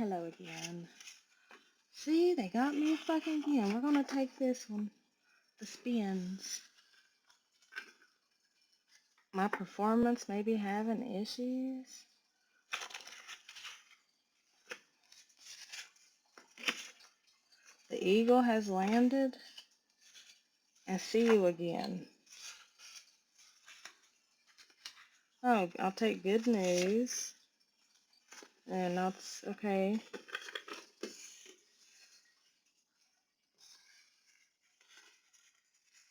hello again. See, they got me fucking again. We're gonna take this one. The spins. My performance may be having issues. The eagle has landed. And see you again. Oh, I'll take good news. And that's okay.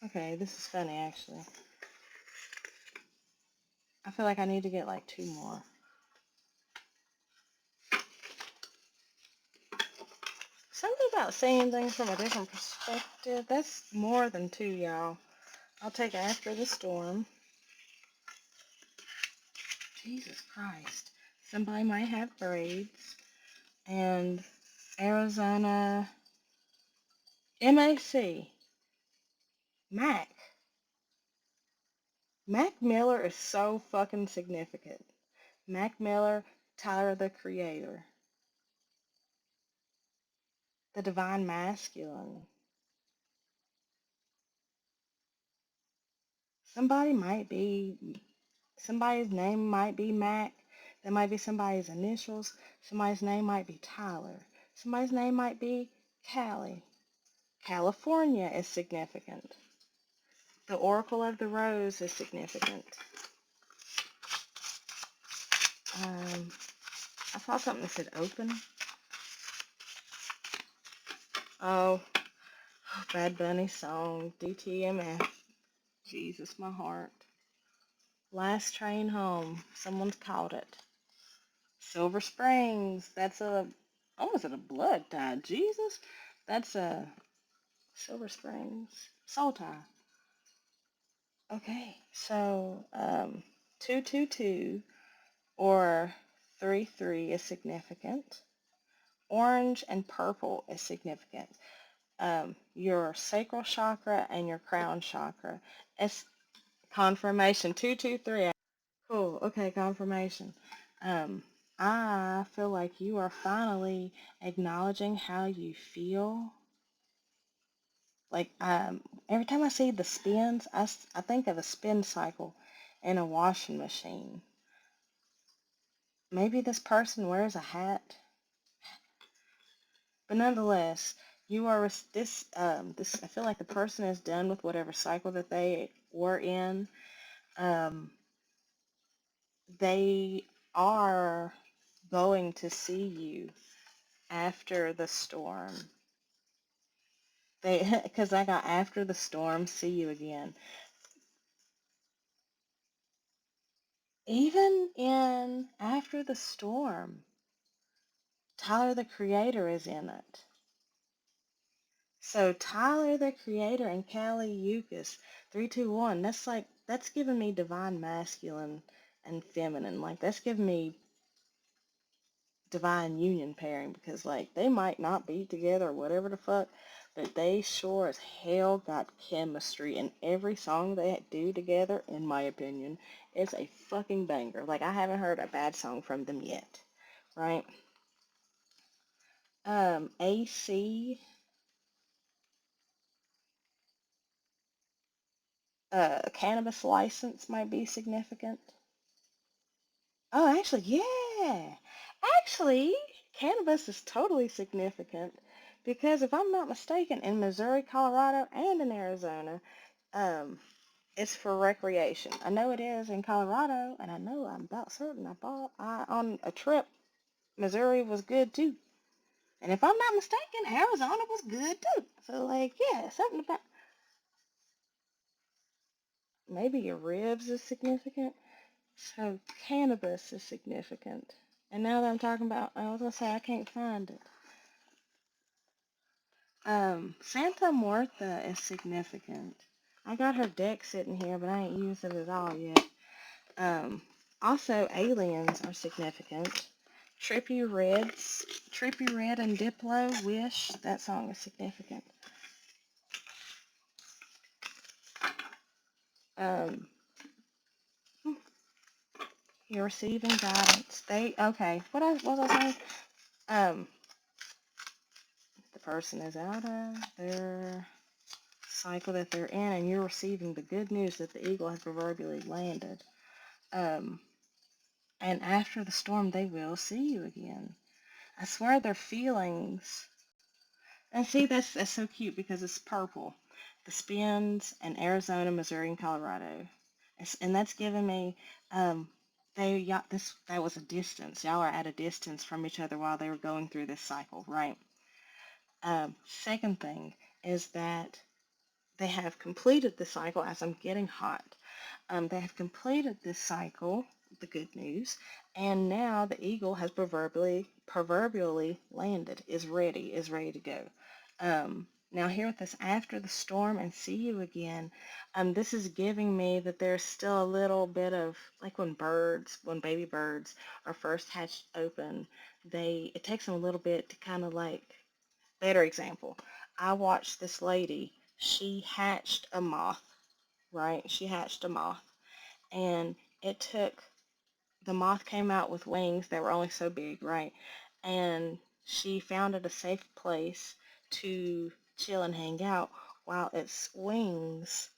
Okay, this is funny actually. I feel like I need to get like 2 more. Something about seeing things from a different perspective. That's more than 2, y'all. I'll take After the Storm. Jesus Christ. Somebody might have braids. And Arizona MAC. Mac. Mac Miller is so fucking significant. Mac Miller, Tyler the Creator. The Divine Masculine. Somebody's name might be Mac. That might be somebody's initials. Somebody's name might be Tyler. Somebody's name might be Callie. California is significant. The Oracle of the Rose is significant. I saw something that said open. Oh, Bad Bunny song, DTMF. Jesus, my heart. Last Train Home. Someone's called it. Silver Springs. That's a, almost a blood tie. Jesus. That's a Silver Springs. Soul tie. Okay, so 222 or 33 is significant. Orange and purple is significant. Your sacral chakra and your crown chakra. It's confirmation 223. Cool. Okay, confirmation. I feel like you are finally acknowledging how you feel. Like, every time I see the spins, I think of a spin cycle in a washing machine. Maybe this person wears a hat, but nonetheless, you are this. I feel like the person is done with whatever cycle that they were in. Um, they are going to see you after the storm. Because I got after the storm, see you again. Even in After the Storm, Tyler the Creator is in it. So Tyler the Creator and Kali Uchis, 321, that's giving me divine masculine and feminine. Like that's giving me divine union pairing because like they might not be together or whatever the fuck, but they sure as hell got chemistry, and every song they do together, in my opinion, is a fucking banger. Like I haven't heard a bad song from them yet, right? AC, cannabis license might be significant. Oh, actually, yeah. Actually, cannabis is totally significant because if I'm not mistaken, in Missouri, Colorado, and in Arizona, um, it's for recreation. I know it is in Colorado, and I know I'm about certain I on a trip. Missouri was good too, and if I'm not mistaken, Arizona was good too. So like, yeah, something about maybe your ribs is significant. So cannabis is significant. And now that I'm talking about, I was gonna say I can't find it. Santa Martha is significant. I got her deck sitting here, but I ain't used it at all yet. Um, Also aliens are significant. Trippy Red and Diplo, Wish, that song is significant. Um, you're receiving guidance. Okay, what was I saying? Um, the person is out of their cycle that they're in, and you're receiving the good news that the eagle has proverbially landed. Um, and after the storm, they will see you again. I swear their feelings. And see, that's so cute because it's purple. The spins in Arizona, Missouri, and Colorado. And that's giving me, um, that was a distance. Y'all are at a distance from each other while they were going through this cycle, right? Second thing is that they have completed the cycle as I'm getting hot. They have completed this cycle, the good news, and now the eagle has proverbially landed, is ready to go. Now here with this after the storm and see you again, this is giving me that there's still a little bit of like when baby birds are first hatched open, it takes them a little bit to kind of like, better example. I watched this lady, she hatched a moth, right? She hatched a moth and it took the moth came out with wings that were only so big, right? And she found it a safe place to chill and hang out while its wings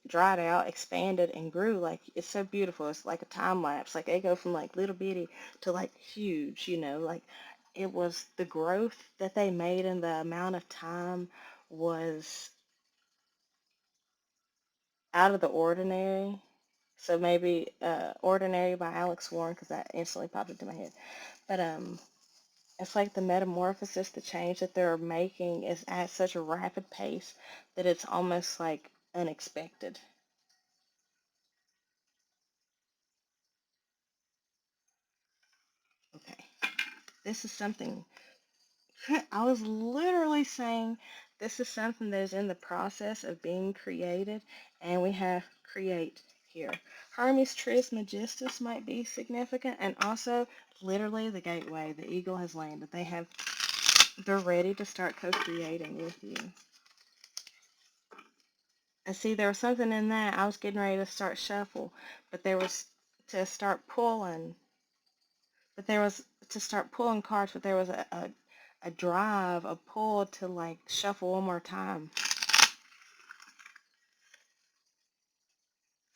dried out, expanded, and grew. Like it's so beautiful. It's like a time lapse. Like they go from like little bitty to like huge. Like it was the growth that they made in the amount of time was out of the ordinary. So maybe Ordinary by Alex Warren, because that instantly popped into my head. But it's like the metamorphosis, the change that they're making is at such a rapid pace that it's almost like unexpected. Okay, this is something I was literally saying this is something that is in the process of being created, and we have create here. Hermes Trismegistus might be significant, and also literally the gateway. The eagle has landed. They're ready to start co-creating with you. And see, there was something in that. I was getting ready to start shuffle, but there was to start pulling, but there was to start pulling cards, but there was a drive, a pull to like shuffle one more time.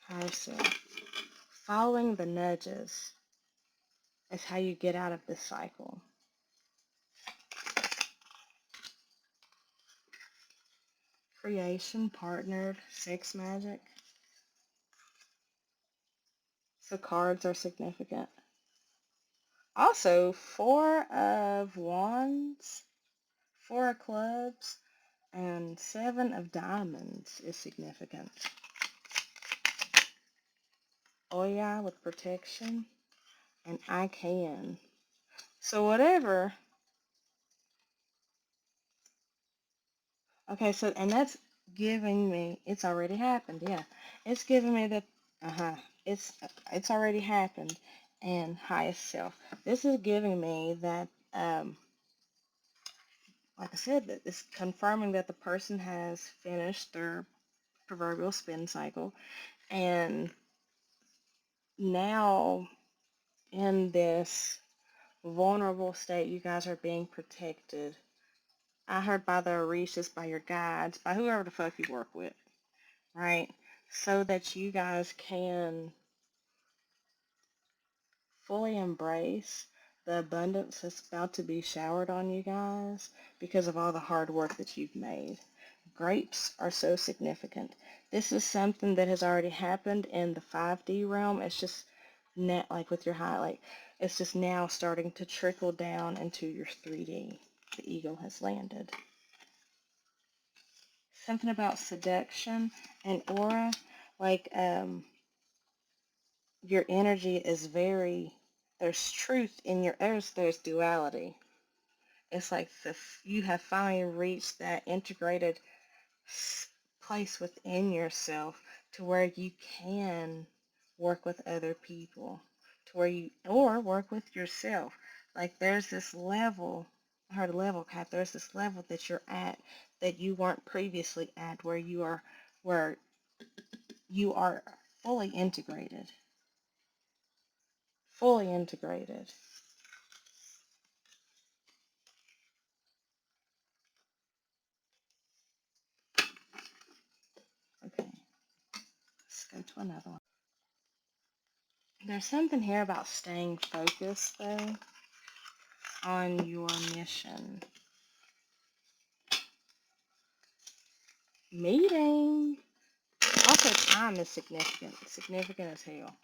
Higher self. Following the nudges is how you get out of this cycle. Creation, partnered, sex magic. So cards are significant. Also, Four of Wands, Four of Clubs, and Seven of Diamonds is significant. Oya with protection, and I can. So whatever. Okay, so and that's giving me. It's already happened. Yeah, it's giving me that. Uh huh. It's it's already happened, and highest self. This is giving me that. Like I said, that it's confirming that the person has finished their proverbial spin cycle, and now in this vulnerable state, you guys are being protected. I heard by the Orishas, by your guides, by whoever the fuck you work with, right? So that you guys can fully embrace the abundance that's about to be showered on you guys because of all the hard work that you've made. Grapes are so significant. This is something that has already happened in the 5D realm. It's just net like with your highlight. It's just now starting to trickle down into your 3D. The eagle has landed. Something about seduction and aura, like your energy is very, there's truth in there's duality. It's like you have finally reached that integrated place within yourself to where you can work with other people, to where or work with yourself. Like there's this level, I heard a level cap, there's this level that you're at that you weren't previously at, where you are fully integrated. Fully integrated. go to another one. There's something here about staying focused, though, on your mission. Meeting. Also, time is significant. Significant as hell.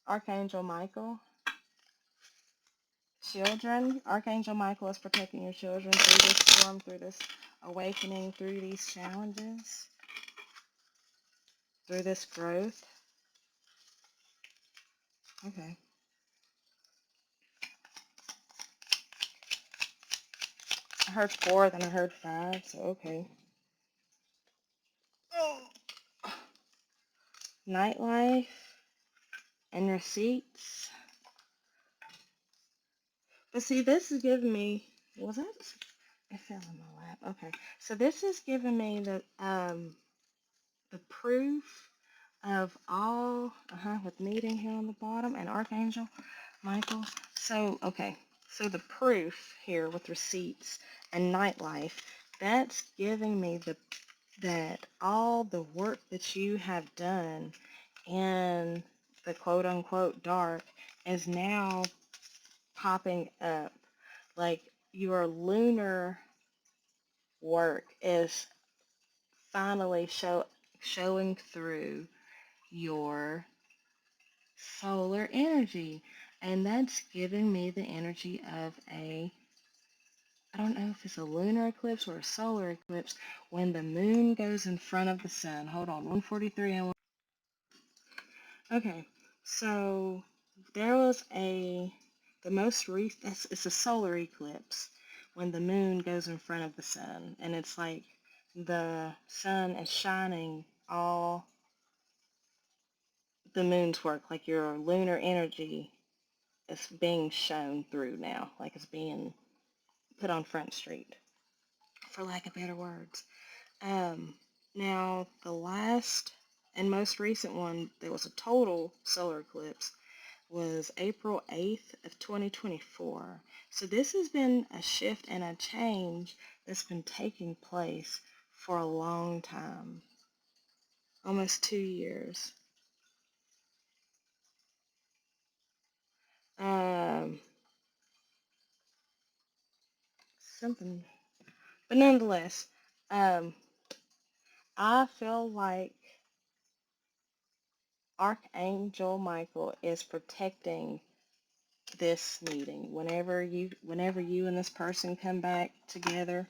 Archangel Michael. Children. Archangel Michael is protecting your children through this storm, through this awakening, through these challenges, through this growth. Okay. I heard 4, then I heard 5, so okay. Oh. Nightlife and receipts. But see, this is giving me, was that? It fell in my lap. Okay. So this is giving me the proof of all, with meeting here on the bottom and Archangel Michael. So, okay. So the proof here with receipts and nightlife, that's giving me that all the work that you have done in the quote unquote dark is now popping up. Like your lunar work is finally showing through your solar energy. And that's giving me the energy of I don't know if it's a lunar eclipse or a solar eclipse, when the moon goes in front of the sun. Hold on, 143 and okay, so there was the most recent, it's a solar eclipse when the moon goes in front of the sun, and it's like the sun is shining all the moon's work, like your lunar energy is being shown through now, like it's being put on Front Street, for lack of better words. Now, the last and most recent one, there was a total solar eclipse, was April 8th of 2024. So this has been a shift and a change that's been taking place for a long time, almost 2 years. Something, but nonetheless, I feel like Archangel Michael is protecting this meeting. Whenever you and this person come back together,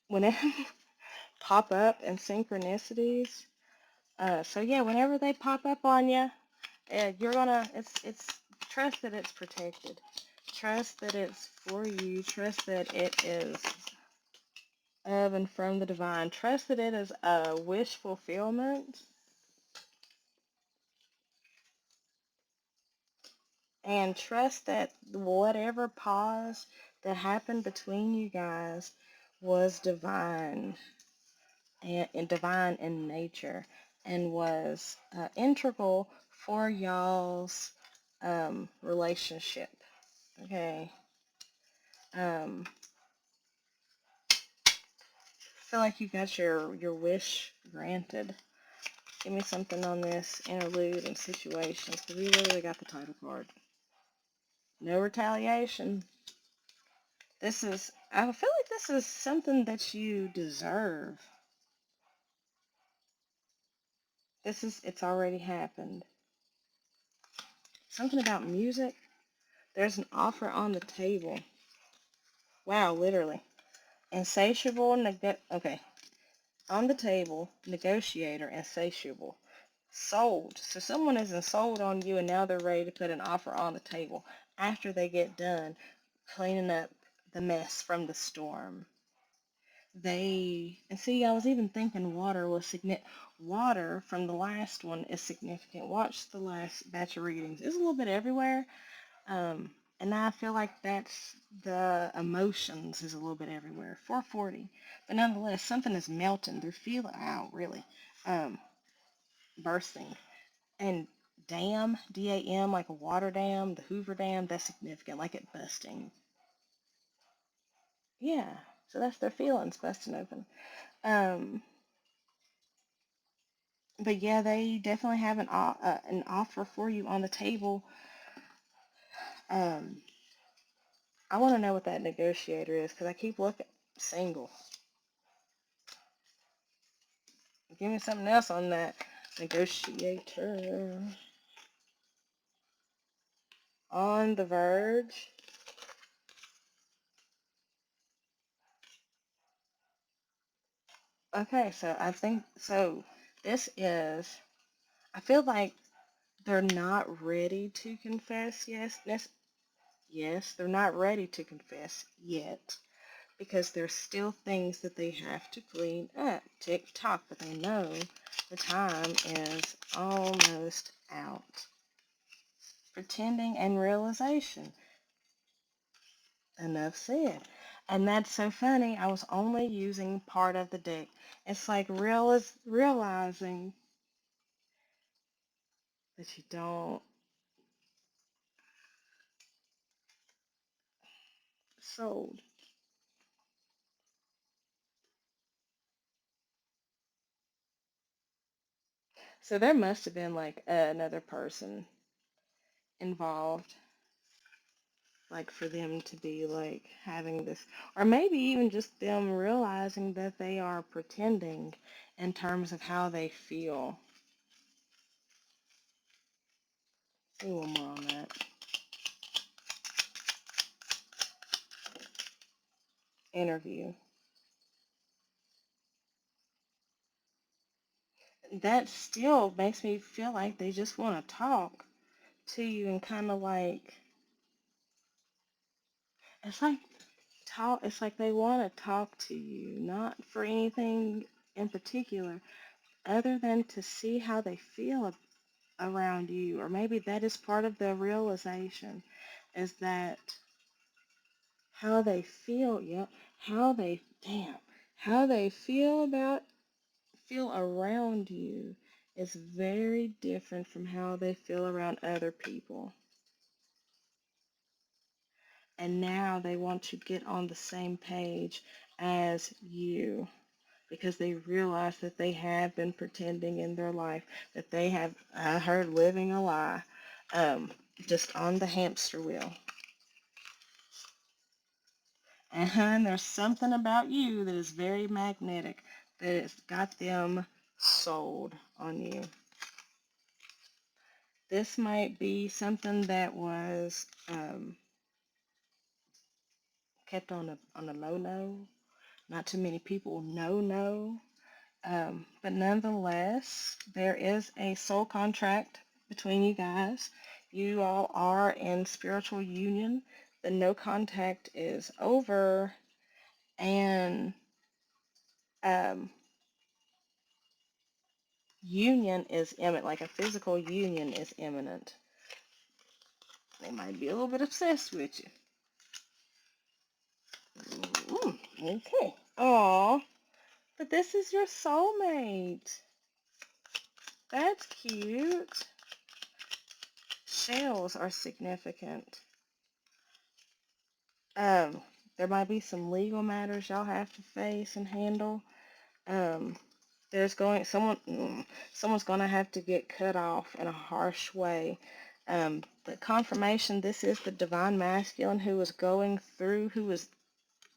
whenever pop up in synchronicities. So yeah, whenever they pop up on you, you're gonna it's trust that it's protected. Trust that it's for you. Trust that it is of and from the divine. Trust that it is a wish fulfillment. And trust that whatever pause that happened between you guys was divine and divine in nature, and was integral for y'all's relationship. Okay. I feel like you got your wish granted. Give me something on this interlude and situations, because we literally got the title card. No retaliation. I feel like this is something that you deserve. It's already happened. Something about music. There's an offer on the table. Wow, literally. Insatiable, okay. On the table, negotiator, insatiable. Sold. So someone isn't sold on you, and now they're ready to put an offer on the table after they get done cleaning up the mess from the storm. And see, I was even thinking water was significant. Water from the last one is significant. Watch the last batch of readings. It's a little bit everywhere. And I feel like that's the emotions is a little bit everywhere. 440. But nonetheless, something is melting. They're feeling out, really. Bursting. And dam, D-A-M, like a water dam, the Hoover Dam, that's significant, like it busting. Yeah, so that's their feelings busting open. But yeah, they definitely have an offer for you on the table. Um, I want to know what that negotiator is because I keep looking single. Give me something else on that negotiator. On the verge. Okay, so I think so. This is. I feel like they're not ready to confess. Yes, they're not ready to confess yet because there's still things that they have to clean up. Tick tock, but they know the time is almost out. Pretending and realization. Enough said. And that's so funny. I was only using part of the deck. It's like realizing that you don't sold. So there must have been like another person involved, like for them to be like having this, or maybe even just them realizing that they are pretending in terms of how they feel. See one more on that interview. That still makes me feel like they just want to talk to you and kind of like it's like it's like they want to talk to you, not for anything in particular other than to see how they feel around you, or maybe that is part of the realization, is that how they feel, yep, how they damn how they feel around you is very different from how they feel around other people. And now they want to get on the same page as you because they realize that they have been pretending in their life, that they have, I heard, living a lie, um, just on the hamster wheel. And there's something about you that is very magnetic, that has got them sold on you. This might be something that was kept on a low. Not too many people know. But nonetheless, there is a soul contract between you guys. You all are in spiritual union. The no contact is over, and um, union is imminent, like a physical union is imminent. They might be a little bit obsessed with you. Okay. Aw, but this is your soulmate. That's cute. Shells are significant. Um, there might be some legal matters y'all have to face and handle. Um, there's going someone's going to have to get cut off in a harsh way. But confirmation, this is the divine masculine who is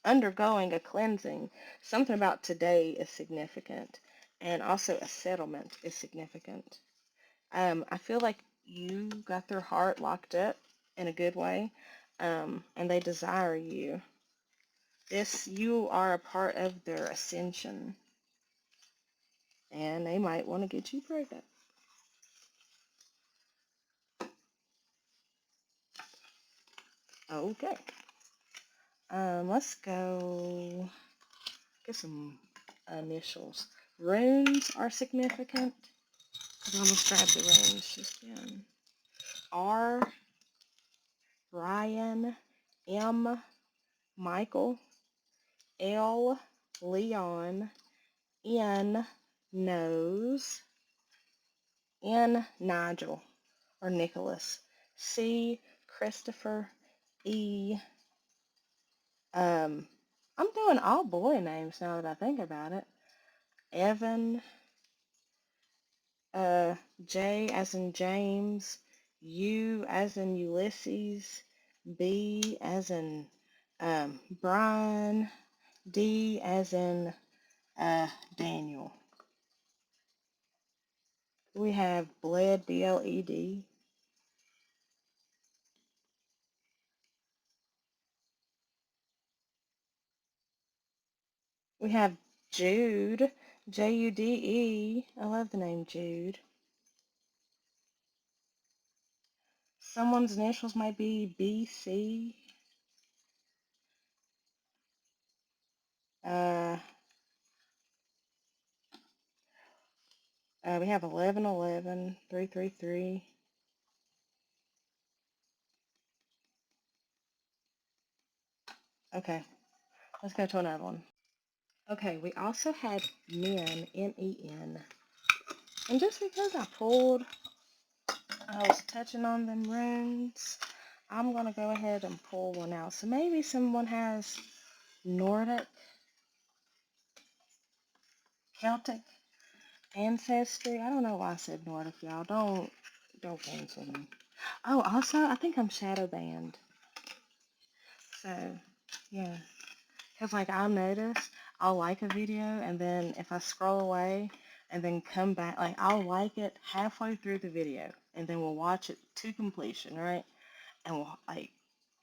undergoing a cleansing. Something about today is significant, and also a settlement is significant. I feel like you got their heart locked up in a good way, and they desire you. You are a part of their ascension, and they might want to get you pregnant. Okay. Let's go get some initials. Runes are significant. I almost grabbed the runes just then. R, Ryan, M, Michael, L, Leon, N, Nose, N, Nigel or Nicholas, C, Christopher, E, um, I'm doing all boy names now that I think about it. Evan, J as in James, U as in Ulysses, B as in Brian, D as in Daniel. We have Bled, B-L-E-D. We have Jude, J-U-D-E. I love the name Jude. Someone's initials might be B-C. We have 1111, 333. Okay, let's go to another one. Okay, we also had men, M-E-N. And just because I was touching on them runes, I'm going to go ahead and pull one out. So maybe someone has Nordic, Celtic ancestry. I don't know why I said Nordic, y'all. Don't cancel me. Oh, also, I think I'm shadow banned. So, yeah. Because, like, I'll notice, I'll like a video, and then if I scroll away and then come back, like, I'll like it halfway through the video, and then we'll watch it to completion, right? And we'll, like,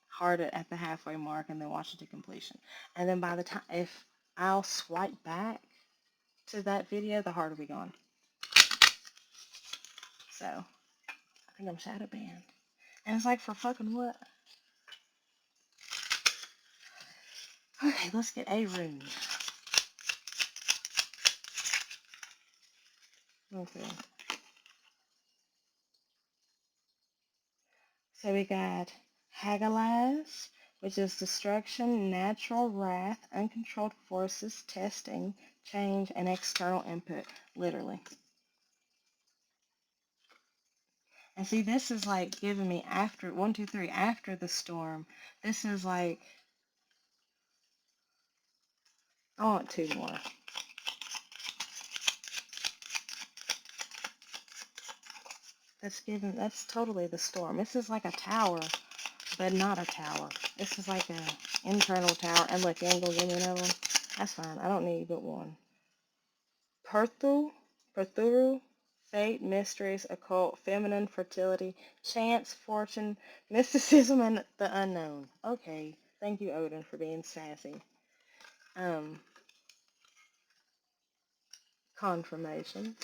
heart it at the halfway mark, and then watch it to completion. And then by the time, if I'll swipe back to that video, the heart will be gone. So, I think I'm shadow banned. And it's like, for fucking what? Okay, let's get a rune. Okay. So we got Hagalaz, which is destruction, natural wrath, uncontrolled forces, testing, change, and external input, literally. And see, this is like giving me after, 1, 2, 3, after the storm. This is like, I want 2 more. That's totally the storm. This is like a tower, but not a tower. This is like a internal tower. And look, you ain't gonna give me another one? That's fine. I don't need but one. Perthuru, fate, mysteries, occult, feminine, fertility, chance, fortune, mysticism, and the unknown. Okay, thank you, Odin, for being sassy. Confirmation,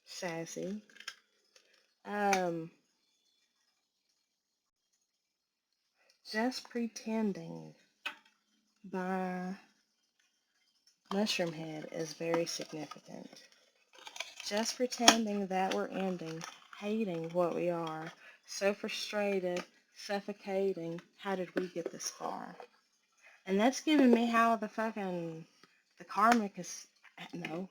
sassy. Just pretending by Mushroom Head is very significant. Just pretending that we're ending, hating what we are, so frustrated, suffocating. How did we get this far? And that's giving me how the karmic is, no,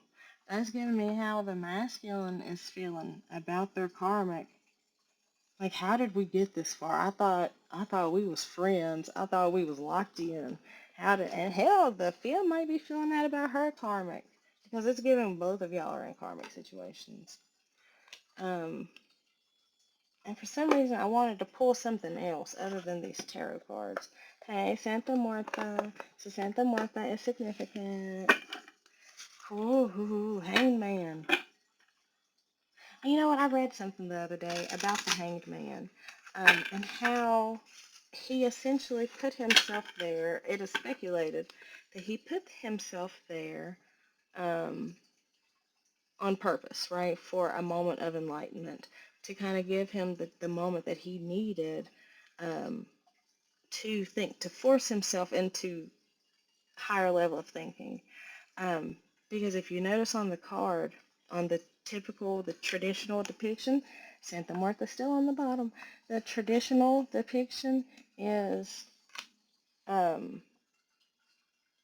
that's giving me how the masculine is feeling about their karmic. Like, how did we get this far? I thought we was friends. I thought we was locked in. And hell, the Fia might be feeling that about her karmic. Because it's giving both of y'all are in karmic situations. And for some reason, I wanted to pull something else other than these tarot cards. Hey, Santa Martha. So Santa Martha is significant. Ooh, Hangman. You know what? I read something the other day about the Hanged Man, and how he essentially put himself there. It is speculated that he put himself there on purpose, right, for a moment of enlightenment, to kind of give him the moment that he needed to think, to force himself into higher level of thinking. Because if you notice on the card, on the traditional depiction, Santa Martha's still on the bottom. The traditional depiction is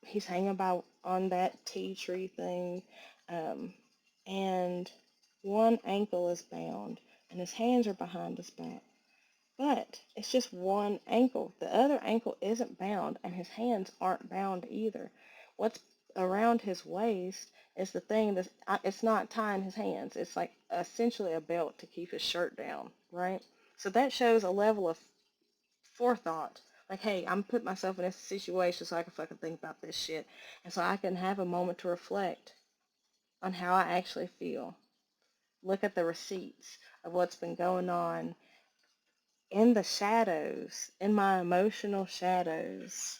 he's hanging about on that tea tree thing, and one ankle is bound, and his hands are behind his back. But it's just one ankle. The other ankle isn't bound, and his hands aren't bound either. What's around his waist is the thing that it's not tying his hands. It's like essentially a belt to keep his shirt down, right? So that shows a level of forethought. Like, hey, I'm putting myself in this situation so I can fucking think about this shit. And so I can have a moment to reflect on how I actually feel. Look at the receipts of what's been going on in the shadows, in my emotional shadows.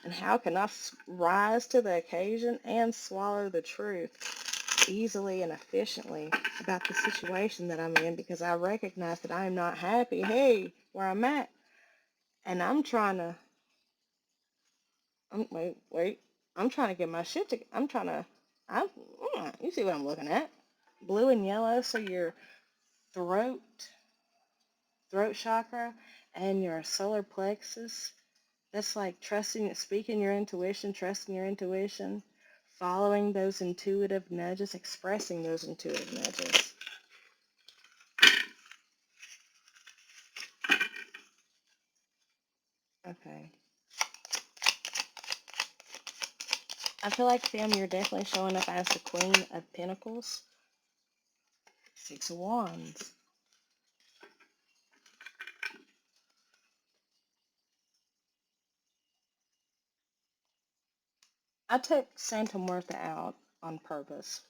And how can I rise to the occasion and swallow the truth easily and efficiently about the situation that I'm in, because I recognize that I am not happy, hey, where I'm at. And I'm trying to, wait, I'm trying to get my shit together. I'm, you see what I'm looking at? Blue and yellow, so your throat, throat chakra and your solar plexus. That's like speaking your intuition, trusting your intuition, following those intuitive nudges, expressing those intuitive nudges. Okay. I feel like, Sam, you're definitely showing up as the Queen of Pentacles. Six of Wands. I took Santa Muerta out on purpose.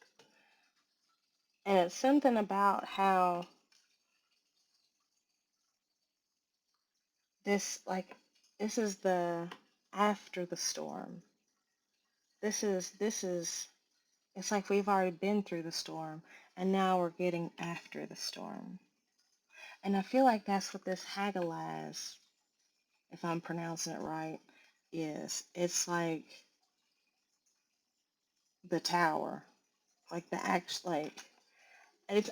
And it's something about how this, like, this is the after the storm. This is, it's like we've already been through the storm, and now we're getting after the storm. And I feel like that's what this Hagalaz, if I'm pronouncing it right, is. It's like the tower. Like the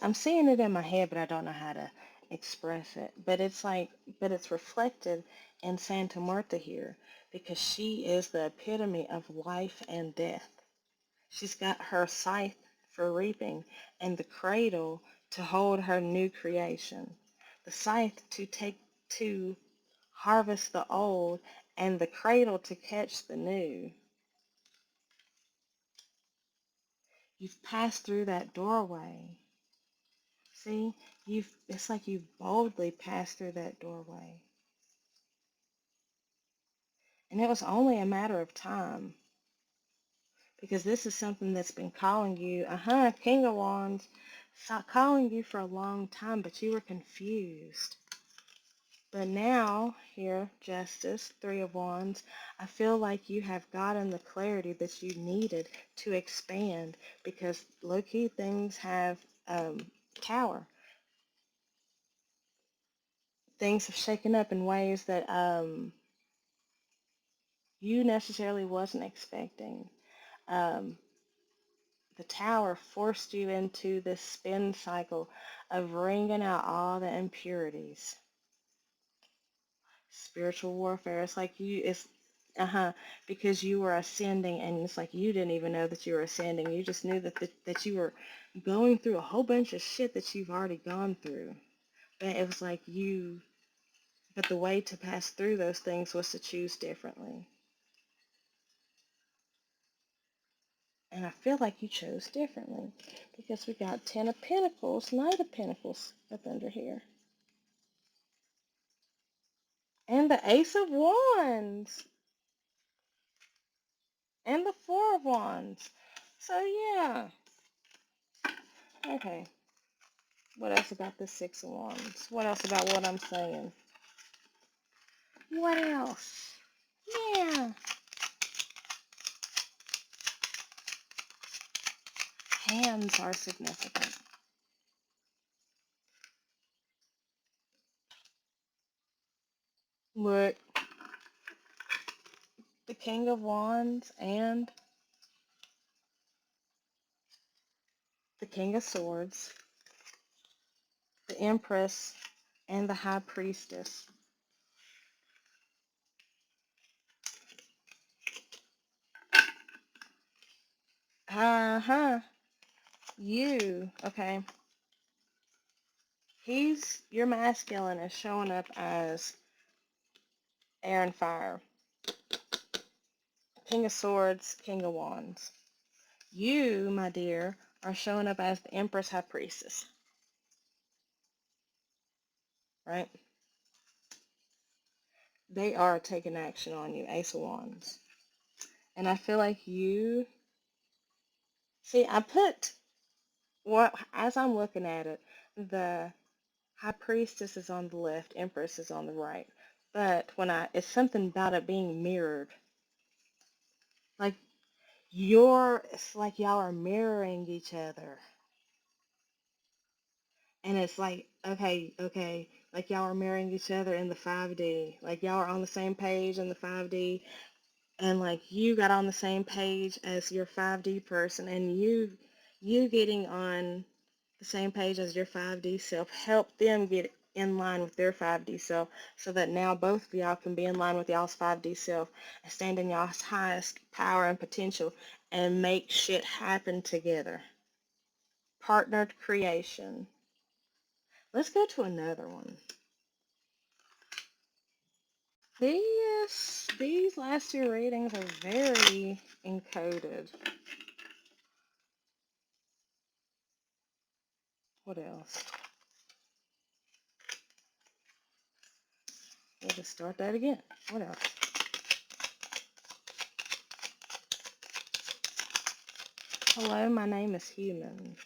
I'm seeing it in my head, but I don't know how to express it. But it's reflected in Santa Muerta here, because she is the epitome of life and death. She's got her scythe for reaping and the cradle to hold her new creation. The scythe to harvest the old, and the cradle to catch the new. You've passed through that doorway. See? It's like you've boldly passed through that doorway. And it was only a matter of time, because this is something that's been calling you, King of Wands, calling you for a long time, but you were confused. But now, here, Justice, Three of Wands, I feel like you have gotten the clarity that you needed to expand, because low-key things have tower. Things have shaken up in ways that you necessarily wasn't expecting. Um, the tower forced you into this spin cycle of wringing out all the impurities. Spiritual warfare. It's like because you were ascending, and it's like you didn't even know that you were ascending. You just knew that you were going through a whole bunch of shit that you've already gone through. But it was like but the way to pass through those things was to choose differently. And I feel like you chose differently, because we got Ten of Pentacles, Knight of Pentacles up under here. And the Ace of Wands. And the Four of Wands. So yeah. Okay. What else about the Six of Wands? What else about what I'm saying? What else? Yeah. Hands are significant. Look. The King of Wands and the King of Swords. The Empress and the High Priestess. Okay. Your masculine is showing up as air and fire. King of Swords, King of Wands. You, my dear, are showing up as the Empress High Priestess, right? They are taking action on you, Ace of Wands. And I feel like you, see, I put, what, as I'm looking at it, the High Priestess is on the left, Empress is on the right. But it's something about it being mirrored. Like, it's like y'all are mirroring each other. And it's like, okay, like y'all are mirroring each other in the 5D. Like y'all are on the same page in the 5D. And like you got on the same page as your 5D person, and you getting on the same page as your 5D self help them get in line with their 5D self, so that now both of y'all can be in line with y'all's 5D self and stand in y'all's highest power and potential and make shit happen together. Partnered creation. Let's go to another one. These last two readings are very encoded. What else? We'll just start that again. What else? Hello, my name is Human.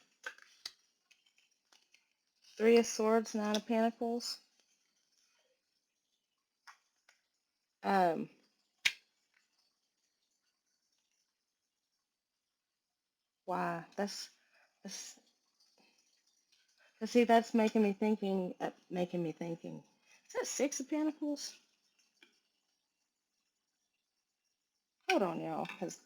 Three of Swords, Nine of Pentacles. Why? That's see, that's making me thinking. Is that Six of Pentacles? Hold on, y'all, because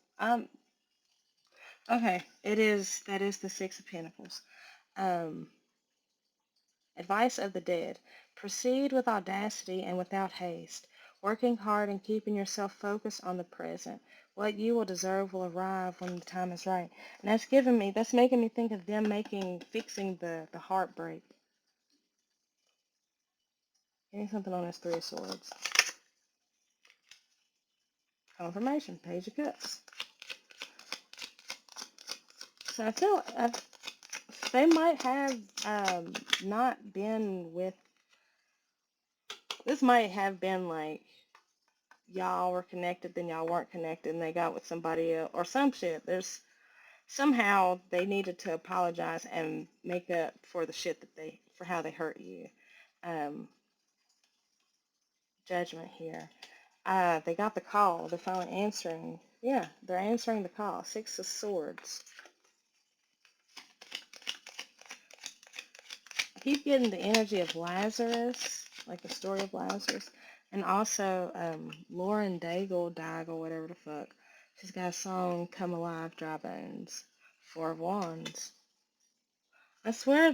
okay. That is the Six of Pentacles. Advice of the dead. Proceed with audacity and without haste, working hard and keeping yourself focused on the present. What you will deserve will arrive when the time is right. And that's making me think of them fixing the heartbreak. Give me something on this Three of Swords. Confirmation, Page of Cups. So I feel they might have not been with, this might have been like y'all were connected, then y'all weren't connected, and they got with somebody else or some shit. Somehow they needed to apologize and make up for the shit for how they hurt you. Judgment here. They got the call. They're finally answering. Yeah, they're answering the call. Six of Swords. I keep getting the energy of Lazarus, like the story of Lazarus, and also Lauren Daigle, whatever the fuck. She's got a song, Come Alive, Dry Bones. Four of Wands. I swear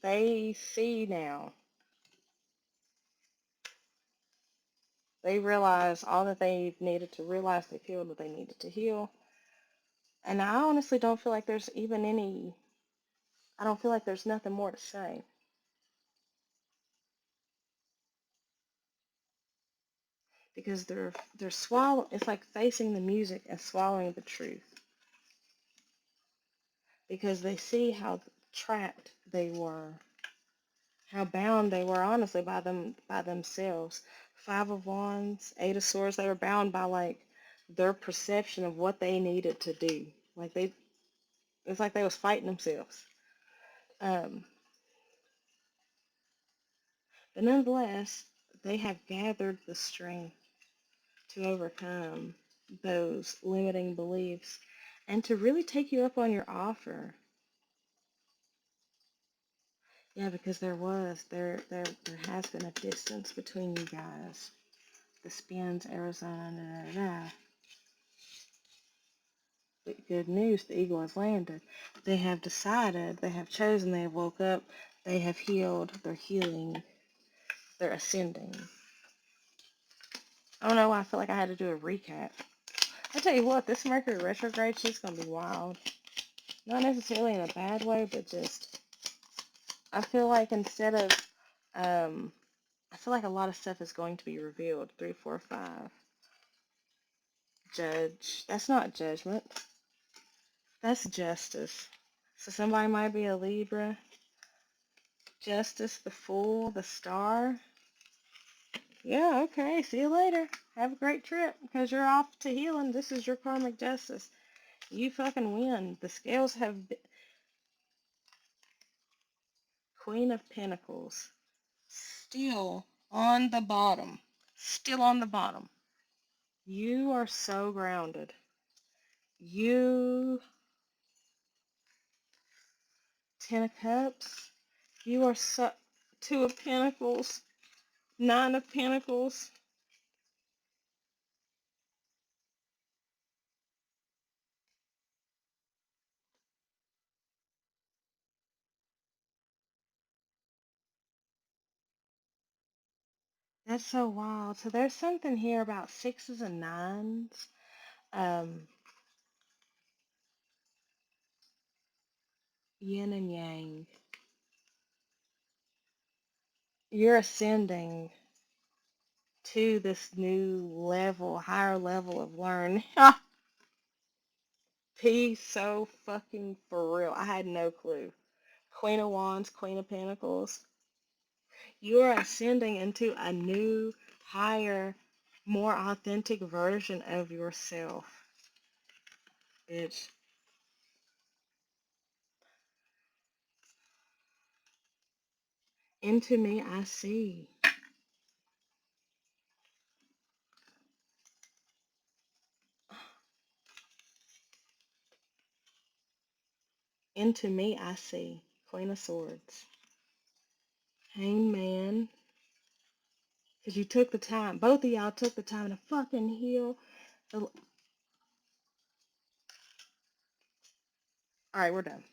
they see now. They realize all that they needed to realize. They feel that they needed to heal. And I honestly don't feel like there's I don't feel like there's nothing more to say. Because they're it's like facing the music and swallowing the truth. Because they see how trapped they were, how bound they were, honestly, by themselves. Five of Wands, Eight of Swords, they were bound by like their perception of what they needed to do. Like it's like they was fighting themselves. But nonetheless, they have gathered the strength to overcome those limiting beliefs and to really take you up on your offer. Yeah, because there has been a distance between you guys. The Spins, Arizona, But good news, the eagle has landed. They have decided, they have chosen, they have woke up, they have healed, they're healing, they're ascending. I don't know why I feel like I had to do a recap. I tell you what, this Mercury retrograde shit's gonna be wild. Not necessarily in a bad way, but just, I feel like I feel like a lot of stuff is going to be revealed. 3, 4, 5. Judge. That's not judgment. That's justice. So somebody might be a Libra. Justice, the Fool, the Star. Yeah, okay. See you later. Have a great trip because you're off to healing. This is your karmic justice. You fucking win. The scales have Queen of Pentacles. Still on the bottom. Still on the bottom. You are so grounded. You, Ten of Cups. You are so, Two of Pentacles. Nine of Pentacles. That's so wild. So there's something here about sixes and nines. Um, Yin and yang. You're ascending to this new level, higher level of learn. Peace, so fucking for real. I had no clue. Queen of Wands, Queen of Pentacles. You are ascending into a new, higher, more authentic version of yourself. Bitch. Into me I see. Into me I see. Queen of Swords. Hangman. Because you took the time. Both of y'all took the time to fucking heal. Alright, we're done.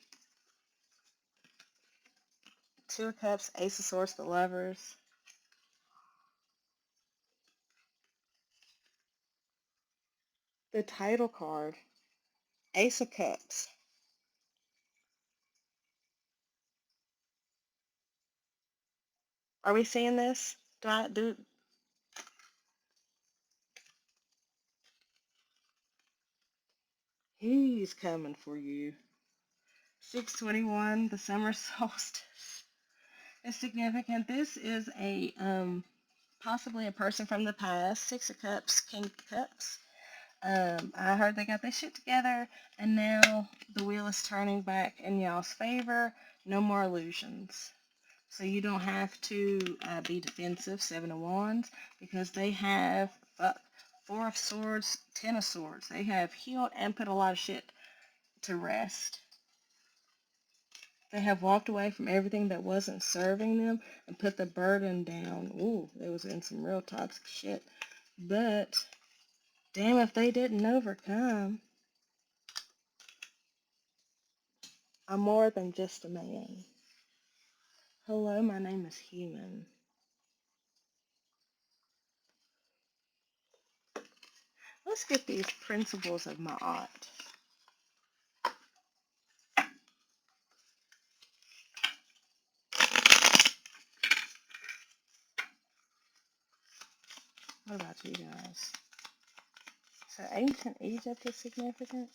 Two of Cups, Ace of Swords, the Lovers. The title card. Ace of Cups. Are we seeing this? He's coming for you. 621, the summer solstice is significant. This is a possibly a person from the past. Six of Cups, King of Cups. I heard they got their shit together, and now the wheel is turning back in y'all's favor. No more illusions. So you don't have to be defensive. Seven of Wands, because they have Four of Swords, Ten of Swords. They have healed and put a lot of shit to rest. They have walked away from everything that wasn't serving them and put the burden down. Ooh, they was in some real toxic shit. But damn if they didn't overcome. I'm more than just a man. Hello, my name is Human. Let's get these principles of my art. What about you guys? So ancient Egypt is significant.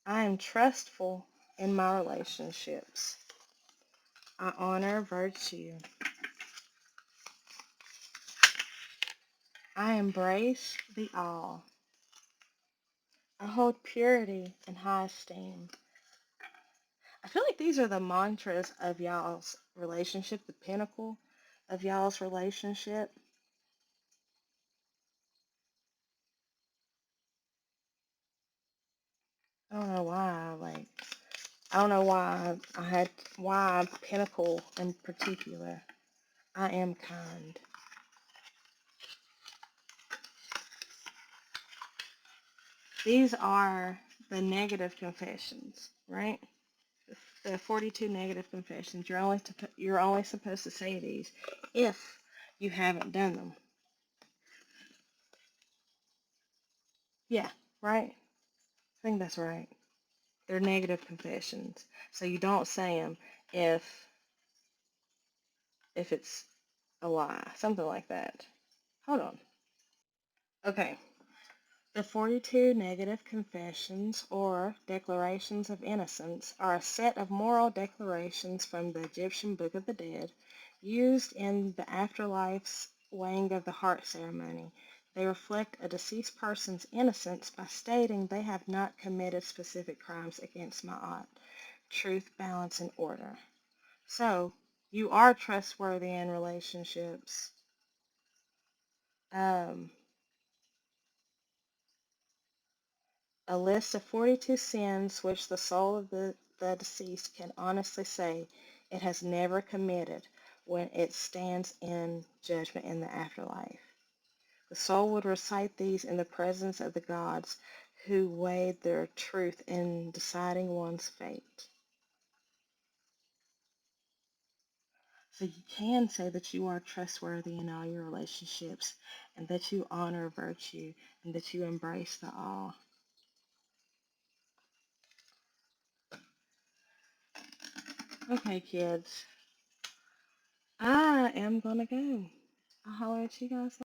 I am trustful in my relationships. I honor virtue. I embrace the all. I hold purity in high esteem. I feel like these are the mantras of y'all's relationship, the pinnacle of y'all's relationship. I don't know why, I don't know why pinnacle in particular. I am kind. These are the negative confessions, right? The 42 negative confessions. You're only supposed to say these if you haven't done them. Yeah, right? I think that's right. They're negative confessions. So you don't say them if it's a lie, something like that. Hold on. Okay. The 42 negative confessions or declarations of innocence are a set of moral declarations from the Egyptian Book of the Dead used in the afterlife's weighing of the heart ceremony. They reflect a deceased person's innocence by stating they have not committed specific crimes against Ma'at, truth, balance, and order. So, you are trustworthy in relationships. Um, A list of 42 sins which the soul of the deceased can honestly say it has never committed when it stands in judgment in the afterlife. The soul would recite these in the presence of the gods who weighed their truth in deciding one's fate. So you can say that you are trustworthy in all your relationships and that you honor virtue and that you embrace the all. Okay, kids, I am gonna go. I'll holler at you guys